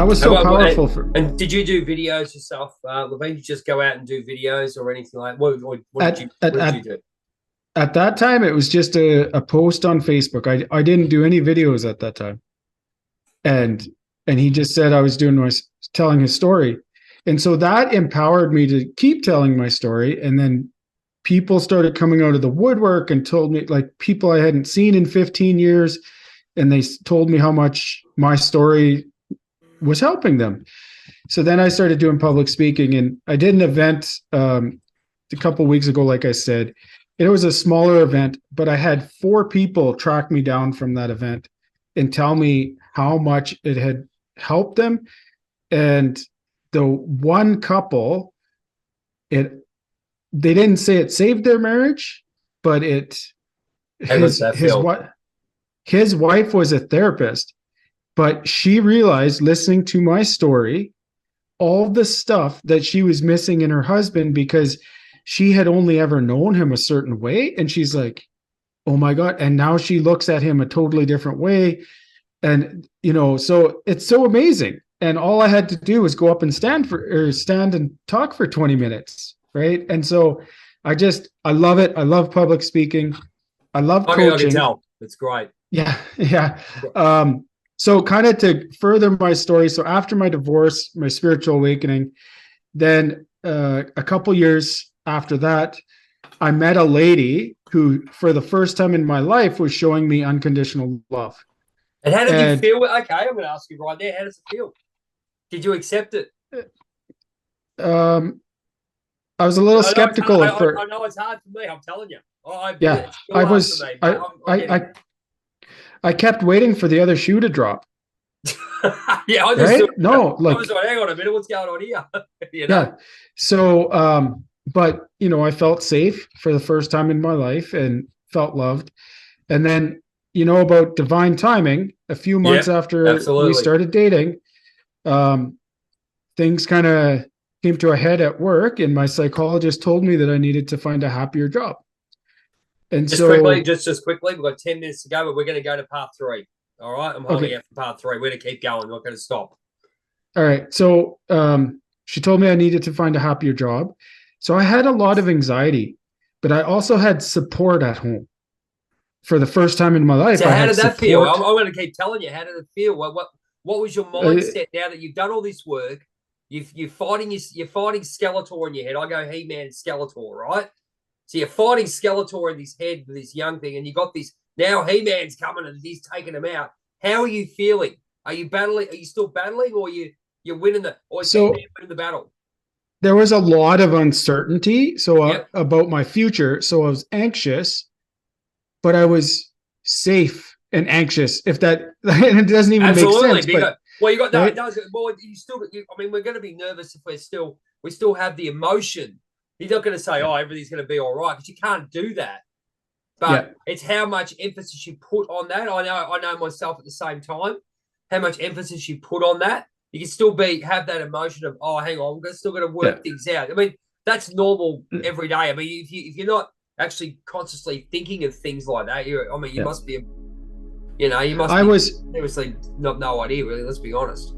was so powerful for and did you do videos yourself, Laverne? Did you just go out and do videos or anything like at what did you do? at that time. It was just a post on Facebook. I didn't do any videos at that time, and he just said I was doing my telling his story, and so that empowered me to keep telling my story. And then people started coming out of the woodwork and told me, like, people I hadn't seen in 15 years, and they told me how much my story was helping them. So then I started doing public speaking, and I did an event a couple of weeks ago. Like I said, it was a smaller event, but I had 4 people track me down from that event and tell me how much it had helped them. And the one couple, they didn't say it saved their marriage, but his wife was a therapist, but she realized, listening to my story, all the stuff that she was missing in her husband, because she had only ever known him a certain way. And she's like, oh my God. And now she looks at him a totally different way. And, so it's so amazing. And all I had to do was go up and stand and talk for 20 minutes. Right. And so I love it. I love public speaking. I love coaching. I can tell. It's great. Yeah. Yeah. So kind of to further my story. So after my divorce, my spiritual awakening, then a couple years after that, I met a lady who, for the first time in my life, was showing me unconditional love. And how did you feel? Okay, I'm going to ask you right there. How does it feel? Did you accept it? I was a little skeptical at first. I know it's hard for me. I'm telling you. I kept waiting for the other shoe to drop. Yeah, I just right? No, like, I was like, hang on a minute, what's going on here? Yeah. So, but I felt safe for the first time in my life and felt loved. And then, about divine timing, a few months after we started dating, things kind of came to a head at work, and my psychologist told me that I needed to find a happier job. And just quickly, we've got 10 minutes to go, but we're going to go to part 3. All right, I'm holding out for part 3. We're going to keep going. We're not going to stop. All right. So she told me I needed to find a happier job. So I had a lot of anxiety, but I also had support at home for the first time in my life. So how did that feel? I'm going to keep telling you. How did it feel? What was your mindset now that you've done all this work? You're fighting Skeletor in your head. I go He-Man Skeletor, right? So you're fighting Skeletor in his head with this young thing, and you got this. Now He-Man's coming and he's taking him out. How are you feeling? Are you battling? Are you still battling, or you're winning winning the battle? There was a lot of uncertainty about my future. So I was anxious, but I was safe and anxious. If that, and it doesn't even make sense. Because, well, you got no. Right? It does. Well, you still. I mean, we're going to be nervous if we still have the emotion. You're not going to say, "Oh, everything's going to be all right," because you can't do that. But it's how much emphasis you put on that. I know myself at the same time, how much emphasis you put on that. You can still have that emotion of, oh, hang on, I'm still going to work things out. I mean, that's normal every day. I mean, if you're not actually consciously thinking of things like that, you must be, you must seriously not no idea, really. Let's be honest.